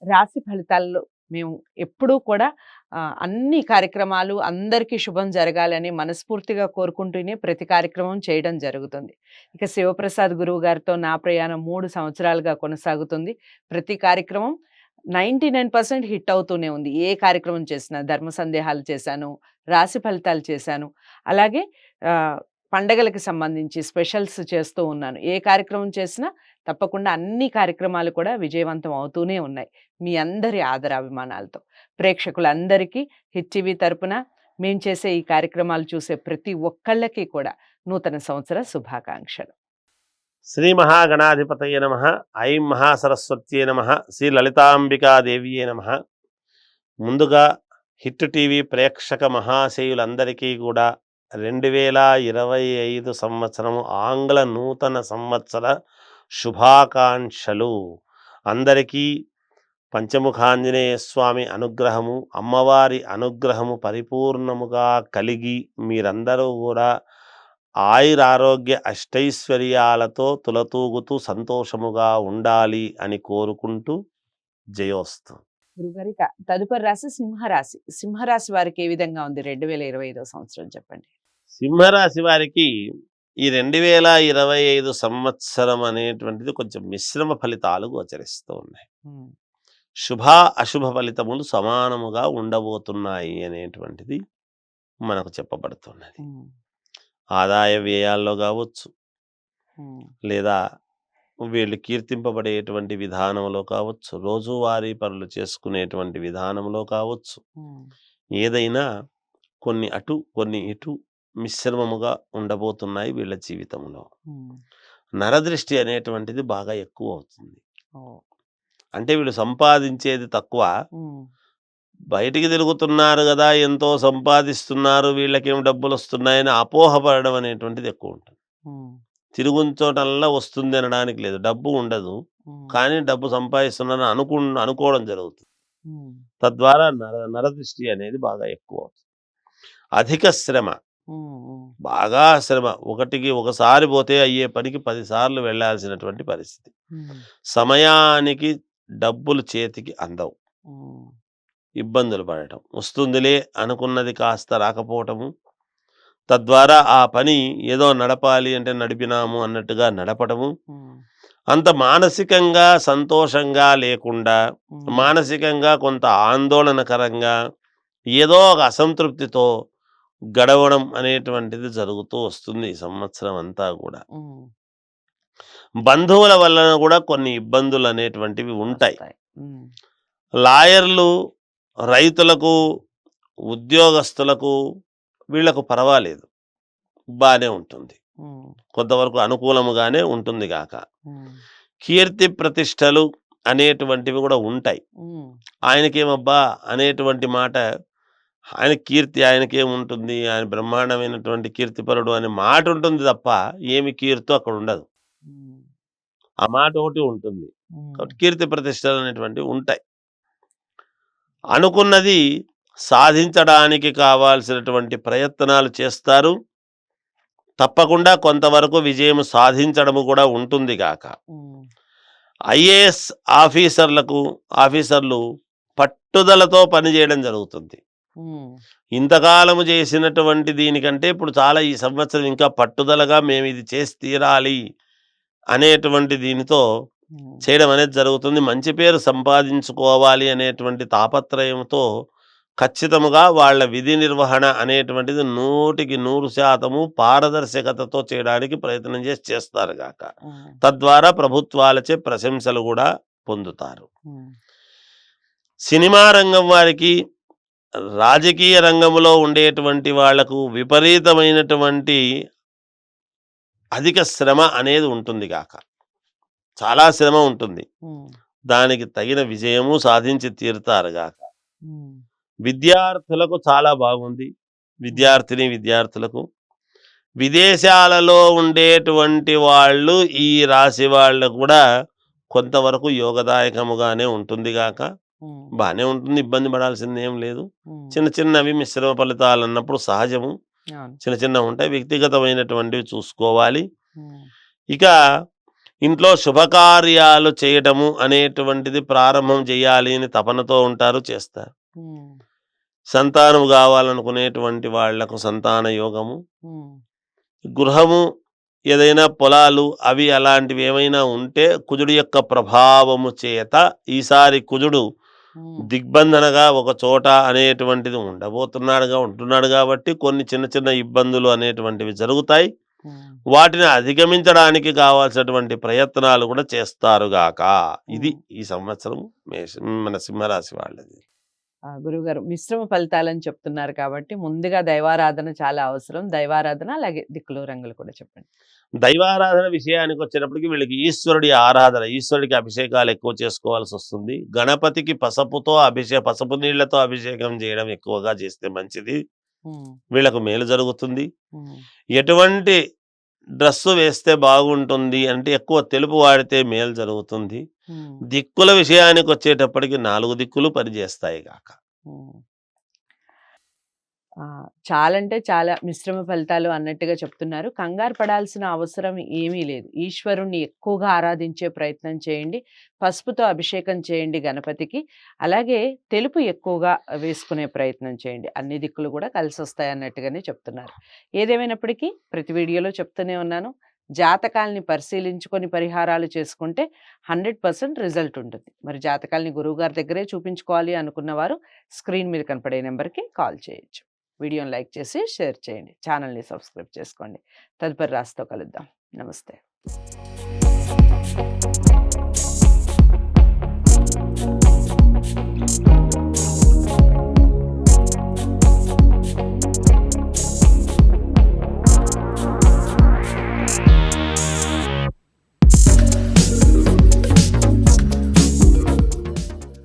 రాశి ఫలితాల్లో మేము ఎప్పుడూ కూడా అన్ని కార్యక్రమాలు అందరికీ శుభం జరగాలని మనస్ఫూర్తిగా కోరుకుంటూనే ప్రతి కార్యక్రమం చేయడం జరుగుతుంది. ఇక శివప్రసాద్ గురువు గారితో నా ప్రయాణం 3 సంవత్సరాలుగా కొనసాగుతుంది. ప్రతి కార్యక్రమం 99% హిట్ అవుతూనే ఉంది. ఏ కార్యక్రమం చేసినా ధర్మ సందేహాలు చేశాను, రాశి ఫలితాలు చేశాను. అలాగే పండగలకి సంబంధించి స్పెషల్స్ చేస్తూ ఉన్నాను. ఏ కార్యక్రమం చేసినా తప్పకుండా అన్ని కార్యక్రమాలు కూడా విజయవంతం అవుతూనే ఉన్నాయి. మీ అందరి ఆదరాభిమానాలతో. ప్రేక్షకులందరికీ హిట్ టీవీ తరపున మేము చేసే ఈ కార్యక్రమాలు చూసే ప్రతి ఒక్కళ్ళకి కూడా నూతన సంవత్సర శుభాకాంక్షలు. శ్రీ మహాగణాధిపతయ నమః. ఐం మహాసరస్వత్యే నమః. శ్రీ లలితాంబికాదేవియే నమః. ముందుగా హిట్ టీవీ ప్రేక్షక మహాశయులందరికీ కూడా 2025 సంవత్సరము ఆంగ్ల నూతన సంవత్సర శుభాకాంక్షలు. అందరికీ పంచముఖాంజనేయ స్వామి అనుగ్రహము, అమ్మవారి అనుగ్రహము పరిపూర్ణముగా కలిగి మీరందరూ కూడా ఆయురారోగ్య అష్టైశ్వర్యాలతో తులతూగుతూ సంతోషముగా ఉండాలి అని కోరుకుంటూ జయోస్తు. గురుగారి తదుపరి రాశి సింహరాశి. సింహరాశి వారికి ఏ విధంగా ఉంది 2025 సంవత్సరం చెప్పండి. సింహరాశి వారికి ఈ 2025 సంవత్సరం అనేటువంటిది కొంచెం మిశ్రమ ఫలితాలు గోచరిస్తూ ఉన్నాయి. శుభ అశుభ ఫలితములు సమానముగా ఉండబోతున్నాయి అనేటువంటిది మనకు చెప్పబడుతున్నది. ఆదాయ వ్యయాల్లో కావచ్చు, లేదా వీళ్ళు కీర్తింపబడేటువంటి విధానంలో కావచ్చు, రోజువారీ పనులు చేసుకునేటువంటి విధానంలో కావచ్చు, ఏదైనా కొన్ని అటు కొన్ని ఇటు మిశ్రమముగా ఉండబోతున్నాయి వీళ్ళ జీవితంలో. నరదృష్టి అనేటువంటిది బాగా ఎక్కువ అవుతుంది. అంటే వీళ్ళు సంపాదించేది తక్కువ, బయటికి తిరుగుతున్నారు కదా, ఎంతో సంపాదిస్తున్నారు, వీళ్ళకేం డబ్బులు వస్తున్నాయని అపోహపడడం అనేటువంటిది ఎక్కువ ఉంటుంది. తిరుగుంచోటల్లా వస్తుంది అనడానికి లేదు, డబ్బు ఉండదు కానీ డబ్బు సంపాదిస్తున్నారని అనుకోవడం జరుగుతుంది. తద్వారా నరదృష్టి అనేది బాగా ఎక్కువ అవుతుంది. అధిక శ్రమ, బాగా శ్రమ, ఒకసారి పోతే అయ్యే పనికి 10 సార్లు వెళ్లాల్సినటువంటి పరిస్థితి. సమయానికి డబ్బులు చేతికి అందవు, ఇబ్బందులు పడటం, వస్తుందిలే అనుకున్నది కాస్త రాకపోవటము, తద్వారా ఆ పని ఏదో నడపాలి అంటే నడిపినాము అన్నట్టుగా నడపడము, అంత మానసికంగా సంతోషంగా లేకుండా, మానసికంగా కొంత ఆందోళనకరంగా ఏదో ఒక అసంతృప్తితో గడవడం అనేటువంటిది జరుగుతూ వస్తుంది ఈ సంవత్సరం అంతా కూడా. బంధువుల వలన కూడా కొన్ని ఇబ్బందులు అనేటువంటివి ఉంటాయి. లాయర్లు, రైతులకు, ఉద్యోగస్తులకు వీళ్లకు పర్వాలేదు, బాగానే ఉంటుంది, కొంతవరకు అనుకూలముగానే ఉంటుంది గాక. కీర్తి ప్రతిష్టలు అనేటువంటివి కూడా ఉంటాయి. ఆయనకేమబ్బా అనేటువంటి మాట, ఆయన కీర్తి ఆయనకేముంటుంది, ఆయన బ్రహ్మాండమైనటువంటి కీర్తిపరుడు అనే మాట ఉంటుంది తప్ప ఏమి కీర్తి అక్కడ ఉండదు. ఆ మాట ఒకటి ఉంటుంది. కాబట్టి కీర్తి ప్రతిష్టలు అనేటువంటివి ఉంటాయి. అనుకున్నది సాధించడానికి కావాల్సినటువంటి ప్రయత్నాలు చేస్తారు. తప్పకుండా కొంతవరకు విజయం సాధించడము కూడా ఉంటుంది గాక. ఐఏఎస్ ఆఫీసర్లు పట్టుదలతో పనిచేయడం జరుగుతుంది. ఇంతకాలము చేసినటువంటి దీనికంటే ఇప్పుడు చాలా ఈ సంవత్సరం ఇంకా పట్టుదలగా మేము ఇది చేసి తీరాలి అనేటువంటి దీనితో చేయడం అనేది జరుగుతుంది. మంచి పేరు సంపాదించుకోవాలి అనేటువంటి తాపత్రయంతో ఖచ్చితముగా వాళ్ళ విధి నిర్వహణ అనేటువంటిది 100% పారదర్శకతతో చేయడానికి ప్రయత్నం చేస్తారు గాక. తద్వారా ప్రభుత్వాలచే ప్రశంసలు కూడా పొందుతారు. సినిమా రంగం వారికి, రాజకీయ రంగంలో ఉండేటువంటి వాళ్లకు విపరీతమైనటువంటి అధిక శ్రమ అనేది ఉంటుంది గాక. చాలా శ్రమ ఉంటుంది, దానికి తగిన విజయము సాధించి తీరుతారు గాక. విద్యార్థులకు చాలా బాగుంది. విద్యార్థులకు, విదేశాలలో ఉండేటువంటి వాళ్ళు, ఈ రాశి వాళ్ళు కూడా కొంతవరకు యోగదాయకముగానే ఉంటుంది గాక. బాగానే ఉంటుంది, ఇబ్బంది పడాల్సింది ఏం లేదు. చిన్నవి మిశ్రమ ఫలితాలు అన్నప్పుడు సహజము, చిన్నవి ఉంటాయి, వ్యక్తిగతమైనటువంటివి చూసుకోవాలి. ఇక ఇంట్లో శుభకార్యాలు చేయటము అనేటువంటిది ప్రారంభం చేయాలి అని తపనతో ఉంటారు, చేస్తారు. ఉమ్, సంతానం కావాలనుకునేటువంటి వాళ్లకు సంతాన యోగము, ఉమ్, గృహము, ఏదైనా పొలాలు అవి అలాంటివి ఏమైనా ఉంటే కుజుడు యొక్క ప్రభావము చేత ఈసారి కుజుడు ఉమ్, దిగ్బంధనగా ఒక చోట అనేటువంటిది ఉంటున్నాడు కాబట్టి కొన్ని చిన్న చిన్న ఇబ్బందులు అనేటువంటివి జరుగుతాయి. ఉమ్, వాటిని అధిగమించడానికి కావాల్సినటువంటి ప్రయత్నాలు కూడా చేస్తారుగాక. ఇది ఉమ్. ఈ సంవత్సరం మన సింహరాశి వాళ్ళది. గురువుగారు మిశ్రమ ఫలితాలని చెప్తున్నారు కాబట్టి ముందుగా దైవారాధన చాలా అవసరం. దైవారాధన అలాగే దిక్కులు రంగులు కూడా చెప్పండి. దైవారాధన విషయానికి వచ్చేటప్పటికి వీళ్ళకి ఈశ్వరుడి ఆరాధన, ఈశ్వరుడికి అభిషేకాలు ఎక్కువ చేసుకోవాల్సి వస్తుంది. గణపతికి పసుపు నీళ్లతో అభిషేకం చేయడం ఎక్కువగా చేస్తే మంచిది. ఉమ్, వీళ్ళకు మేలు జరుగుతుంది. ఉమ్, ఎటువంటి డ్రెస్సు వేస్తే బాగుంటుంది అంటే ఎక్కువ తెలుపు వాడితే మేలు జరుగుతుంది. ఉమ్, దిక్కుల విషయానికి వచ్చేటప్పటికి 4 దిక్కులు పనిచేస్తాయి గాక. ఉమ్. చాలా అంటే చాలా మిశ్రమ ఫలితాలు అన్నట్టుగా చెప్తున్నారు. కంగారు పడాల్సిన అవసరం ఏమీ లేదు. ఈశ్వరుణ్ణి ఎక్కువగా ఆరాధించే ప్రయత్నం చేయండి. పసుపుతో అభిషేకం చేయండి గణపతికి. అలాగే తెలుపు ఎక్కువగా వేసుకునే ప్రయత్నం చేయండి. అన్ని దిక్కులు కూడా కలిసొస్తాయి అన్నట్టుగానే చెప్తున్నారు. ఏదేమైనప్పటికీ ప్రతి వీడియోలో చెప్తూనే ఉన్నాను. జాతకాల్ని పరిశీలించుకొని పరిహారాలు చేసుకుంటే 100% రిజల్ట్ ఉంటుంది. మరి జాతకాల్ని గురువుగారి దగ్గరే చూపించుకోవాలి అనుకున్నవారు స్క్రీన్ మీద కనపడే నెంబర్కి కాల్ చేయొచ్చు. వీడియోని లైక్ చేసి షేర్ చేయండి. ఛానల్ని సబ్స్క్రైబ్ చేసుకోండి. తదుపరి రాశితో కలుద్దాం. నమస్తే.